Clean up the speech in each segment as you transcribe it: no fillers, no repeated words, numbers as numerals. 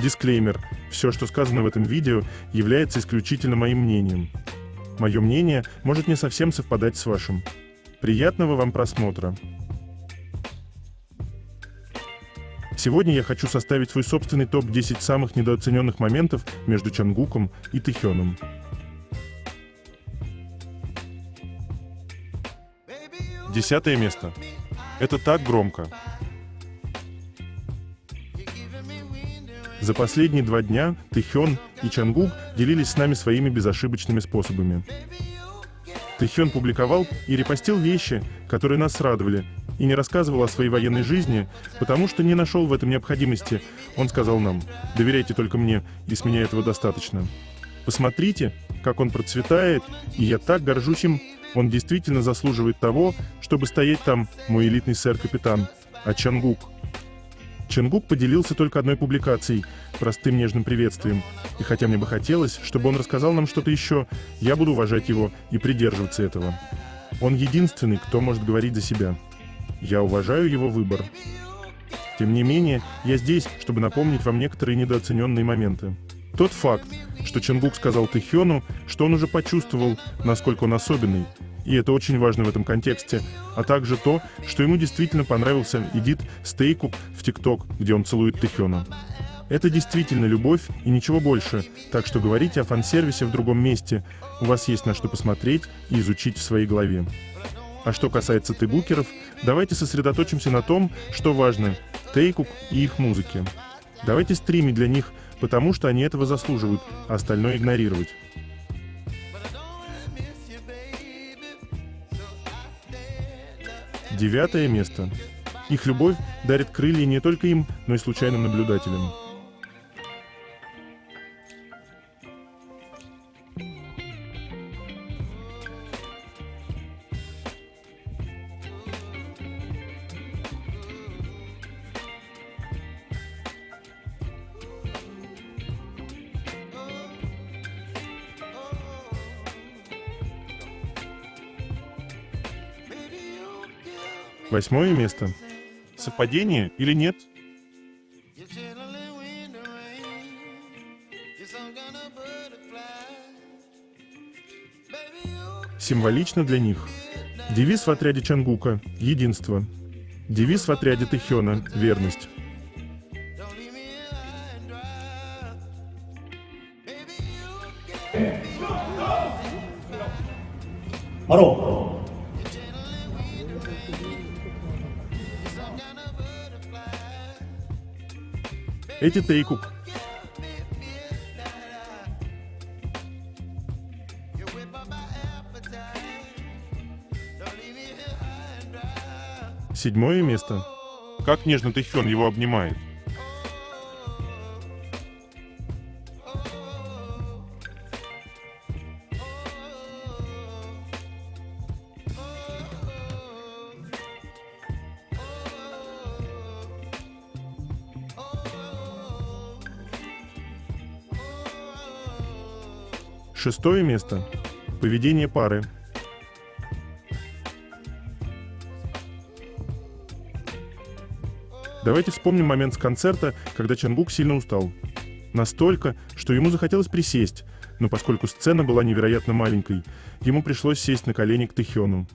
Дисклеймер. Все, что сказано в этом видео, является исключительно моим мнением. Мое мнение может не совсем совпадать с вашим. Приятного вам просмотра. Сегодня я хочу составить свой собственный топ-10 самых недооцененных моментов между Чонгуком и Тэхёном. 10-е место. Это так громко. За последние 2 дня Тэхён и Чонгук делились с нами своими безошибочными способами. Тэхён публиковал и репостил вещи, которые нас радовали, и не рассказывал о своей военной жизни, потому что не нашел в этом необходимости. Он сказал нам: «Доверяйте только мне, и с меня этого достаточно». Посмотрите, как он процветает, и я так горжусь им. Он действительно заслуживает того, чтобы стоять там, мой элитный сэр-капитан. А Чонгук? Чонгук поделился только одной публикацией, простым нежным приветствием. И хотя мне бы хотелось, чтобы он рассказал нам что-то еще, я буду уважать его и придерживаться этого. Он единственный, кто может говорить за себя. Я уважаю его выбор. Тем не менее, я здесь, чтобы напомнить вам некоторые недооцененные моменты. Тот факт, что Чонгук сказал Тэхёну, что он уже почувствовал, насколько он особенный, и это очень важно в этом контексте, а также то, что ему действительно понравился эдит с Тэйкук в ТикТок, где он целует Тэхёна. Это действительно любовь и ничего больше, так что говорите о фан-сервисе в другом месте, у вас есть на что посмотреть и изучить в своей голове. А что касается тэбукеров, давайте сосредоточимся на том, что важно – Тэйкук и их музыке. Давайте стримить для них, потому что они этого заслуживают, а остальное игнорировать. 9-е место. Их любовь дарит крылья не только им, но и случайным наблюдателям. Восьмое место. Совпадение или нет? Символично для них. Девиз в отряде Чонгука – единство. Девиз в отряде Тэхёна – верность. 바로 Эти Тэйкук. Седьмое место. Как нежно Тэхён его обнимает. Шестое место. Поведение пары. Давайте вспомним момент с концерта, когда Чонгук сильно устал. Настолько, что ему захотелось присесть, но поскольку сцена была невероятно маленькой, ему пришлось сесть на колени к Тэхёну.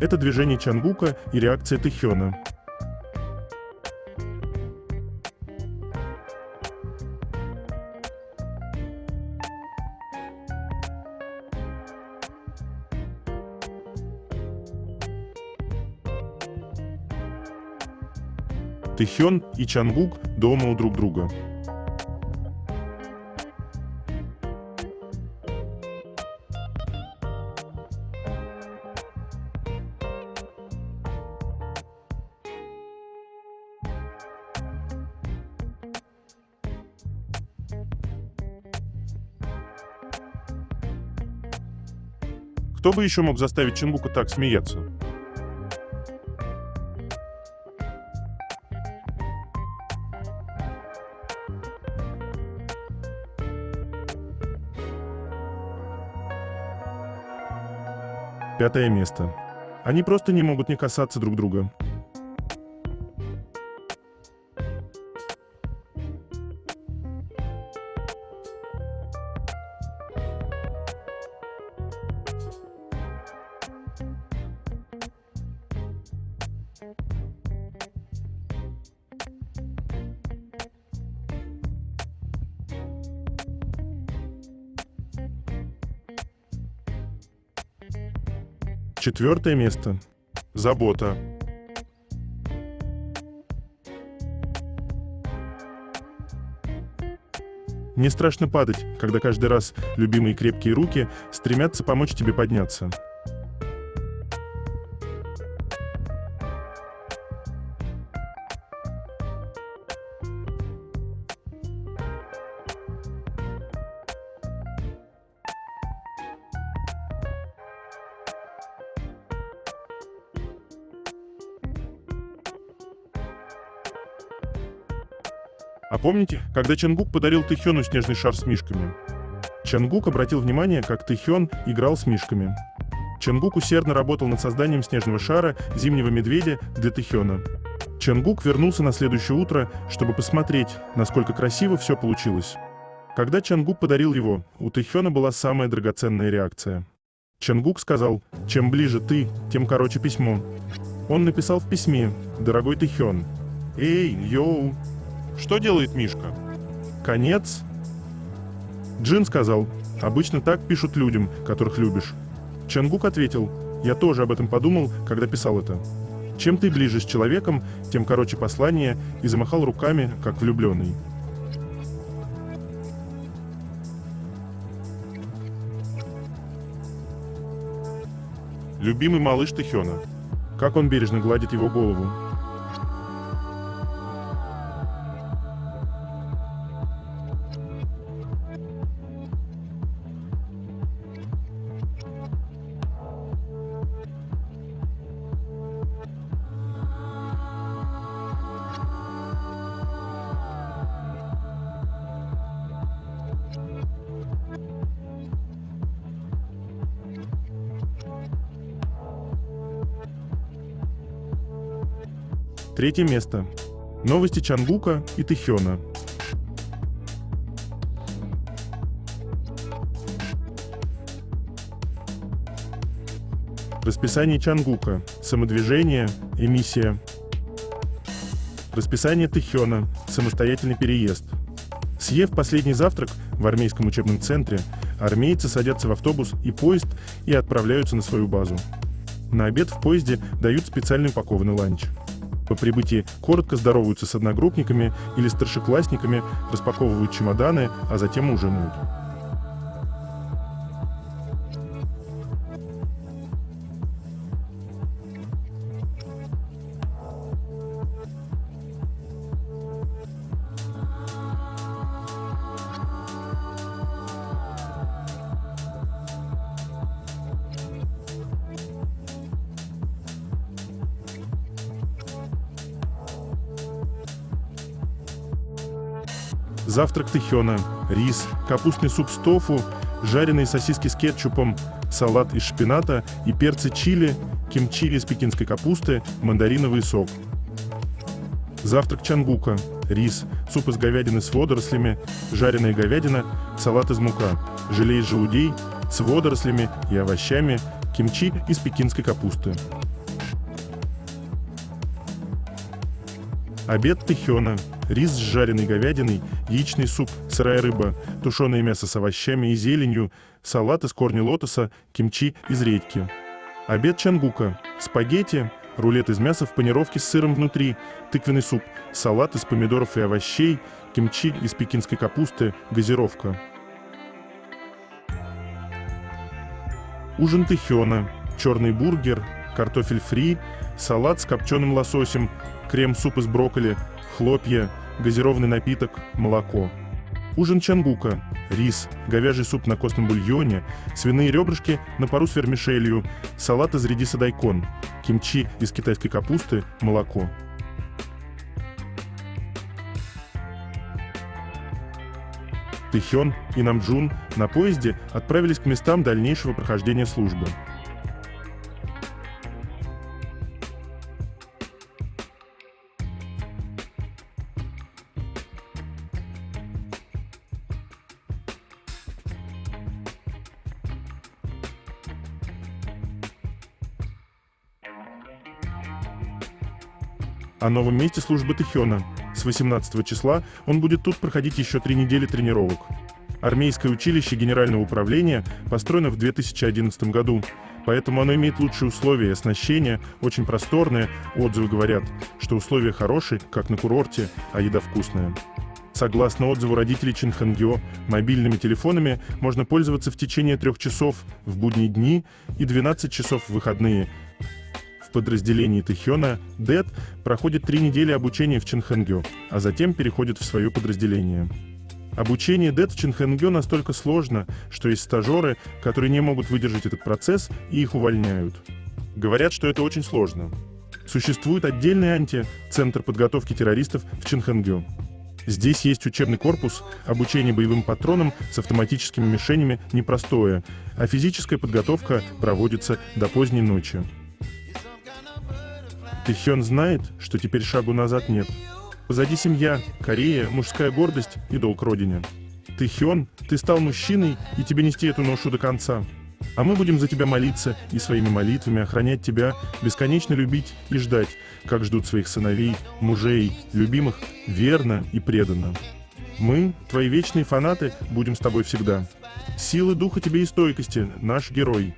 Это движение Чонгука и реакция Тэхёна. Тэхён и Чонгук дома у друг друга. Кто бы еще мог заставить Чонгука так смеяться? Пятое место. Они просто не могут не касаться друг друга. Четвертое место. Забота. Не страшно падать, когда каждый раз любимые крепкие руки стремятся помочь тебе подняться. А помните, когда Чонгук подарил Тэхёну снежный шар с мишками? Чонгук обратил внимание, как Тэхён играл с мишками. Чонгук усердно работал над созданием снежного шара зимнего медведя для Тэхёна. Чонгук вернулся на следующее утро, чтобы посмотреть, насколько красиво все получилось. Когда Чонгук подарил его, у Тэхёна была самая драгоценная реакция. Чонгук сказал: «Чем ближе ты, тем короче письмо». Он написал в письме: «Дорогой Тэхён, эй, йоу, что делает Мишка?» Конец. Джин сказал: «Обычно так пишут людям, которых любишь». Чонгук ответил: «Я тоже об этом подумал, когда писал это. Чем ты ближе с человеком, тем короче послание», и замахал руками, как влюбленный. Любимый малыш Тэхёна. Как он бережно гладит его голову. Третье место. Новости Чонгука и Тэхёна. Расписание Чонгука. Самодвижение, эмиссия. Расписание Тэхёна. Самостоятельный переезд. Съев последний завтрак в армейском учебном центре, армейцы садятся в автобус и поезд и отправляются на свою базу. На обед в поезде дают специальный упакованный ланч. По прибытии коротко здороваются с одногруппниками или старшеклассниками, распаковывают чемоданы, а затем ужинают. Завтрак Тэхёна: рис, капустный суп с тофу, жареные сосиски с кетчупом, салат из шпината и перца чили, кимчи из пекинской капусты, мандариновый сок. Завтрак Чонгука: рис, суп из говядины с водорослями, жареная говядина, салат из мука, желе из желудей с водорослями и овощами, кимчи из пекинской капусты. Обед Тэхёна: рис с жареной говядиной, яичный суп, сырая рыба, тушеное мясо с овощами и зеленью, салат из корня лотоса, кимчи из редьки. Обед Чонгука: спагетти, рулет из мяса в панировке с сыром внутри, тыквенный суп, салат из помидоров и овощей, кимчи из пекинской капусты, газировка. Ужин Тэхёна: черный бургер, картофель фри, салат с копченым лососем, крем-суп из брокколи, хлопья, газированный напиток, молоко. Ужин Чангука. Рис, говяжий суп на костном бульоне, свиные ребрышки на пару с вермишелью, салат из редиса дайкон, кимчи из китайской капусты, молоко. Тэхён и Намджун на поезде отправились к местам дальнейшего прохождения службы. О новом месте службы Тэхёна. С 18 числа он будет тут проходить еще 3 недели тренировок. Армейское училище Генерального управления построено в 2011 году, поэтому оно имеет лучшие условия и оснащение, очень просторное. Отзывы говорят, что условия хорошие, как на курорте, а еда вкусная. Согласно отзыву родителей Чин Хэн-гё, мобильными телефонами можно пользоваться в течение 3 часов в будние дни и 12 часов в выходные. В подразделении Тэхёна ДЭТ проходит 3 недели обучения в Чин Хэн-гё, а затем переходит в свое подразделение. Обучение ДЭТ в Чин Хэн-гё настолько сложно, что есть стажеры, которые не могут выдержать этот процесс и их увольняют. Говорят, что это очень сложно. Существует отдельный центр подготовки террористов в Чин Хэн-гё. Здесь есть учебный корпус, обучение боевым патронам с автоматическими мишенями непростое, а физическая подготовка проводится до поздней ночи. Тэхён знает, что теперь шагу назад нет. Позади семья, Корея, мужская гордость и долг родине. Тэхён, ты стал мужчиной, и тебе нести эту ношу до конца. А мы будем за тебя молиться и своими молитвами охранять тебя, бесконечно любить и ждать, как ждут своих сыновей, мужей, любимых, верно и преданно. Мы, твои вечные фанаты, будем с тобой всегда. Силы духа тебе и стойкости, наш герой.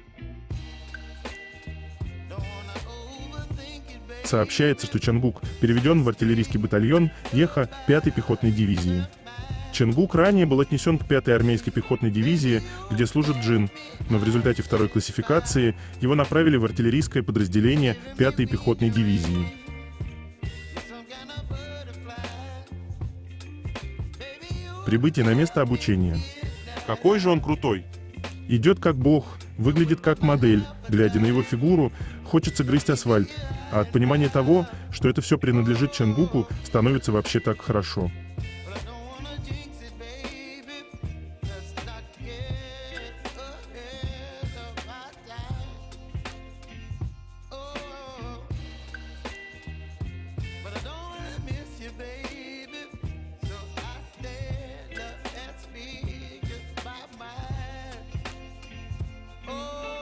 Сообщается, что Чангук переведен в артиллерийский батальон Еха 5-й пехотной дивизии. Чангук ранее был отнесен к 5-й армейской пехотной дивизии, где служит Джин, но в результате второй классификации его направили в артиллерийское подразделение 5-й пехотной дивизии. Прибытие на место обучения. Какой же он крутой! Идет как бог, выглядит как модель. Глядя на его фигуру, хочется грызть асфальт. А от понимания того, что это все принадлежит Чангуку, становится вообще так хорошо.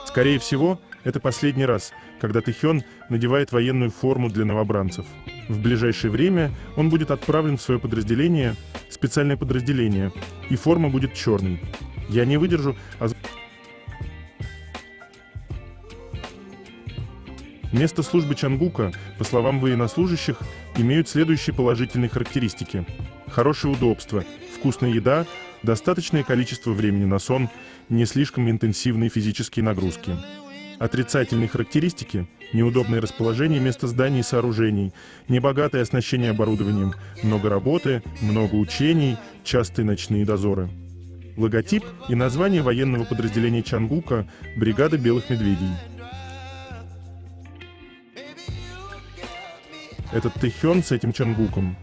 Скорее всего, это последний раз, когда Тэхён надевает военную форму для новобранцев. В ближайшее время он будет отправлен в свое подразделение, специальное подразделение, и форма будет черной. Я не выдержу, Место службы Чангука, по словам военнослужащих, имеют следующие положительные характеристики. Хорошее удобство, вкусная еда, достаточное количество времени на сон, не слишком интенсивные физические нагрузки. Отрицательные характеристики – неудобное расположение места зданий и сооружений, небогатое оснащение оборудованием, много работы, много учений, частые ночные дозоры. Логотип и название военного подразделения Чангука – бригада белых медведей. Этот Тэхён с этим Чангуком.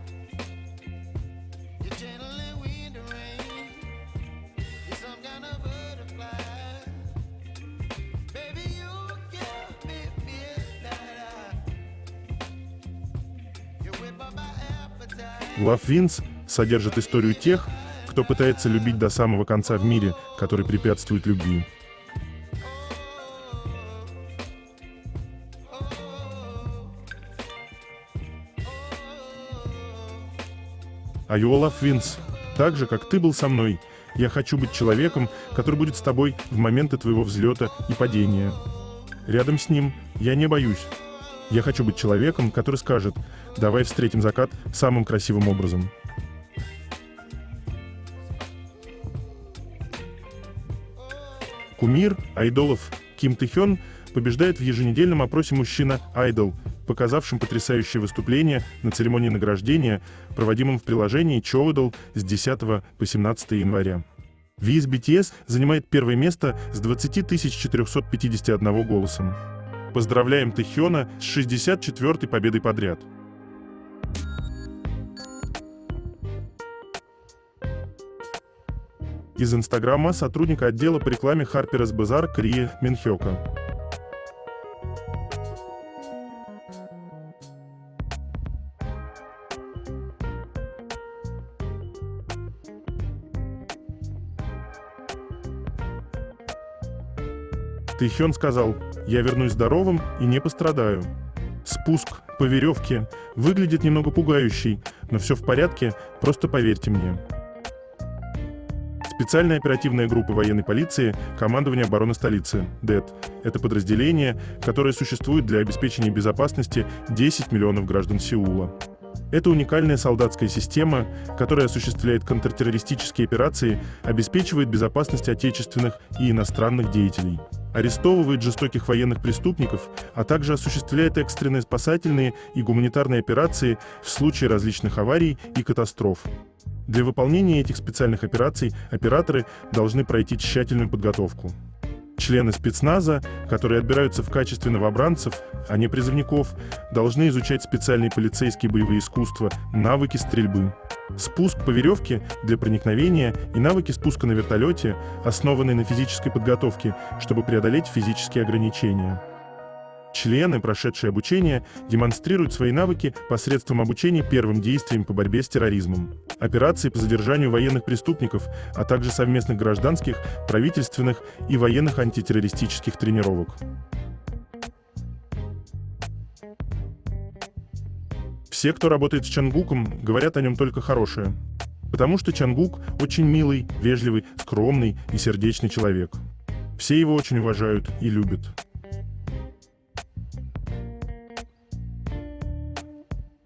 Love Wins содержит историю тех, кто пытается любить до самого конца в мире, который препятствует любви. А You Love Wins. Так же, как ты был со мной, я хочу быть человеком, который будет с тобой в моменты твоего взлета и падения. Рядом с ним я не боюсь. Я хочу быть человеком, который скажет: давай встретим закат самым красивым образом. Кумир айдолов Ким Тэхён побеждает в еженедельном опросе «Мужчина Idol», показавшем потрясающее выступление на церемонии награждения, проводимом в приложении Choudle с 10 по 17 января. V из BTS занимает первое место с 20 451 голосом. Поздравляем Тэхёна с 64-й победой подряд. Из Инстаграма сотрудника отдела по рекламе Harper's Bazaar Крие Минхёка. Тэхён сказал: «Я вернусь здоровым и не пострадаю». Спуск по веревке выглядит немного пугающий, но все в порядке, просто поверьте мне. Специальная оперативная группа военной полиции Командования обороны столицы ДЭТ – это подразделение, которое существует для обеспечения безопасности 10 миллионов граждан Сеула. Это уникальная солдатская система, которая осуществляет контртеррористические операции, обеспечивает безопасность отечественных и иностранных деятелей, арестовывает жестоких военных преступников, а также осуществляет экстренные спасательные и гуманитарные операции в случае различных аварий и катастроф. Для выполнения этих специальных операций операторы должны пройти тщательную подготовку. Члены спецназа, которые отбираются в качестве новобранцев, а не призывников, должны изучать специальные полицейские боевые искусства, навыки стрельбы. Спуск по веревке для проникновения и навыки спуска на вертолете, основанные на физической подготовке, чтобы преодолеть физические ограничения. Члены, прошедшие обучение, демонстрируют свои навыки посредством обучения первым действиям по борьбе с терроризмом, операции по задержанию военных преступников, а также совместных гражданских, правительственных и военных антитеррористических тренировок. Все, кто работает с Чангуком, говорят о нем только хорошее. Потому что Чангук очень милый, вежливый, скромный и сердечный человек. Все его очень уважают и любят.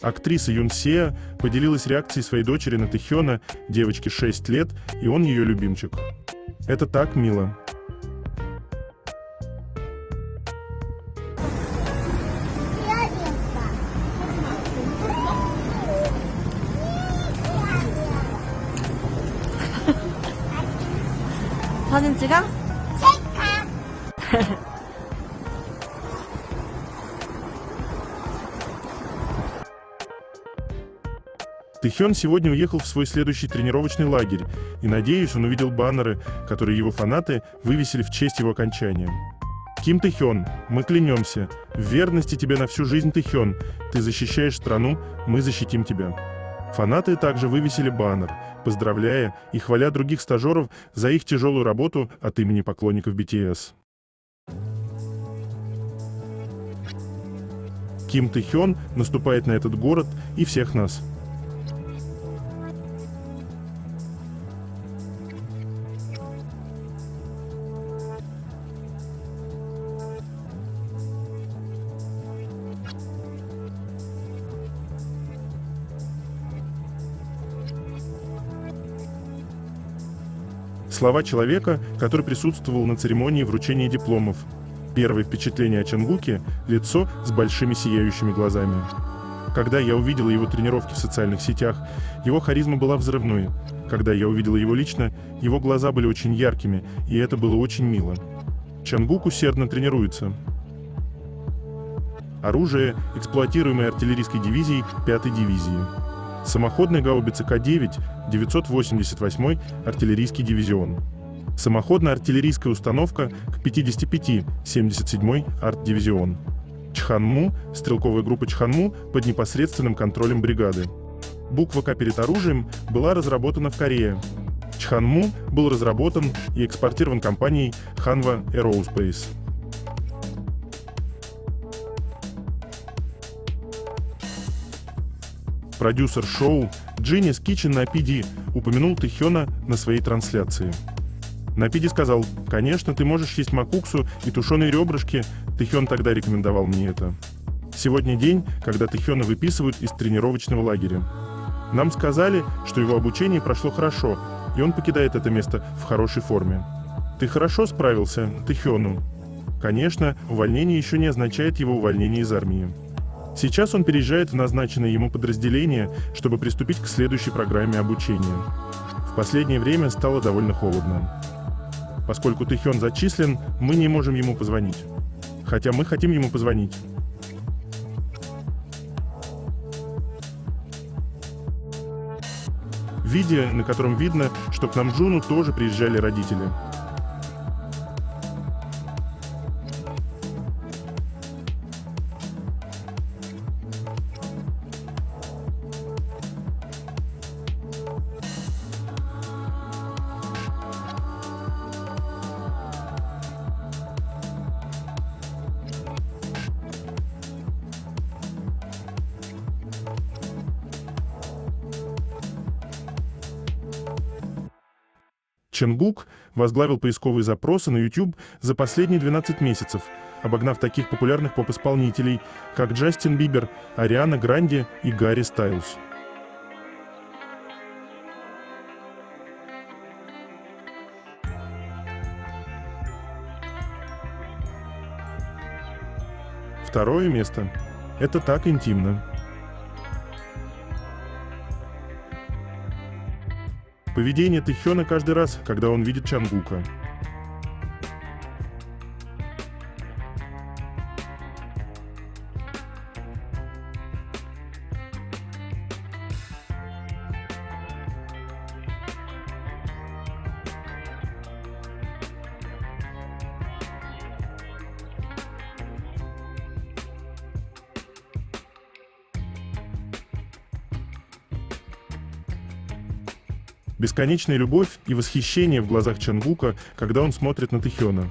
Актриса Юн Сеа поделилась реакцией своей дочери на Тэхёна, девочке 6 лет, и он ее любимчик. Это так мило. 사진 찍어? Тэхён сегодня уехал в свой следующий тренировочный лагерь, и, надеюсь, он увидел баннеры, которые его фанаты вывесили в честь его окончания. Ким Тэхён, мы клянемся, в верности тебе на всю жизнь, Тэхён, ты защищаешь страну, мы защитим тебя. Фанаты также вывесили баннер, поздравляя и хваля других стажеров за их тяжелую работу от имени поклонников BTS. Ким Тэхён наступает на этот город и всех нас. Слова человека, который присутствовал на церемонии вручения дипломов. Первое впечатление о Чангуке – лицо с большими сияющими глазами. Когда я увидела его тренировки в социальных сетях, его харизма была взрывной. Когда я увидела его лично, его глаза были очень яркими, и это было очень мило. Чангук усердно тренируется. Оружие, эксплуатируемое артиллерийской дивизией 5-й дивизии. Самоходная гаубица К-9, 988-й артиллерийский дивизион. Самоходная артиллерийская установка К-55, 77-й арт-дивизион. Чханму, стрелковая группа Чханму под непосредственным контролем бригады. Буква К перед оружием была разработана в Корее. Чханму был разработан и экспортирован компанией Hanwha Aerospace. Продюсер шоу Genius Kitchen Напиди упомянул Тэхёна на своей трансляции. Напиди сказал: «Конечно, ты можешь есть макуксу и тушеные ребрышки, Тэхён тогда рекомендовал мне это. Сегодня день, когда Тэхёна выписывают из тренировочного лагеря. Нам сказали, что его обучение прошло хорошо, и он покидает это место в хорошей форме. Ты хорошо справился, Тэхёну. Конечно, увольнение еще не означает его увольнение из армии. Сейчас он переезжает в назначенное ему подразделение, чтобы приступить к следующей программе обучения. В последнее время стало довольно холодно. Поскольку Тэхён зачислен, мы не можем ему позвонить. Хотя мы хотим ему позвонить. Видео, на котором видно, что к Намджуну тоже приезжали родители. Чонгук возглавил поисковые запросы на YouTube за последние 12 месяцев, обогнав таких популярных поп-исполнителей, как Джастин Бибер, Ариана Гранде и Гарри Стайлз. Второе место. Это так интимно. Поведение Тэхёна каждый раз, когда он видит Чонгука. Бесконечная любовь и восхищение в глазах Чонгука, когда он смотрит на Тэхёна.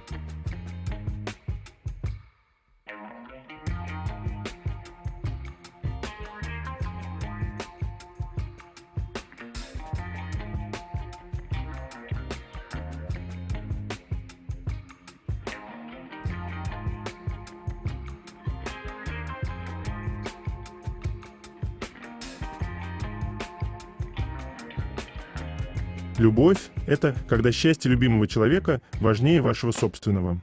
Любовь — это когда счастье любимого человека важнее вашего собственного,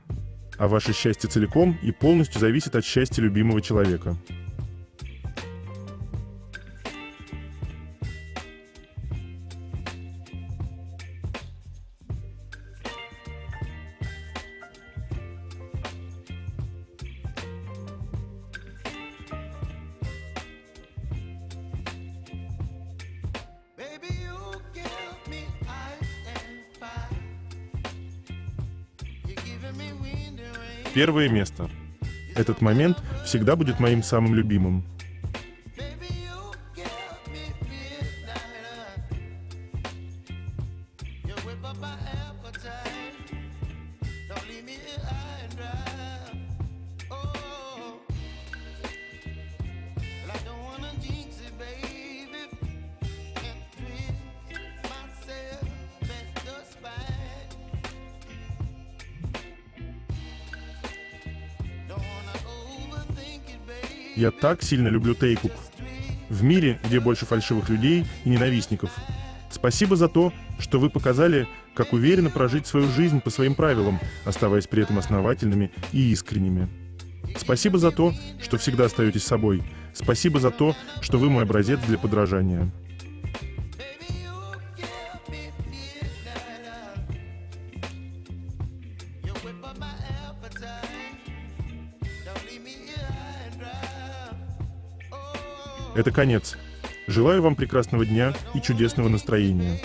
а ваше счастье целиком и полностью зависит от счастья любимого человека. Первое место. Этот момент всегда будет моим самым любимым. Я так сильно люблю Тэйкук. В мире, где больше фальшивых людей и ненавистников. Спасибо за то, что вы показали, как уверенно прожить свою жизнь по своим правилам, оставаясь при этом основательными и искренними. Спасибо за то, что всегда остаетесь собой. Спасибо за то, что вы мой образец для подражания. Это конец. Желаю вам прекрасного дня и чудесного настроения.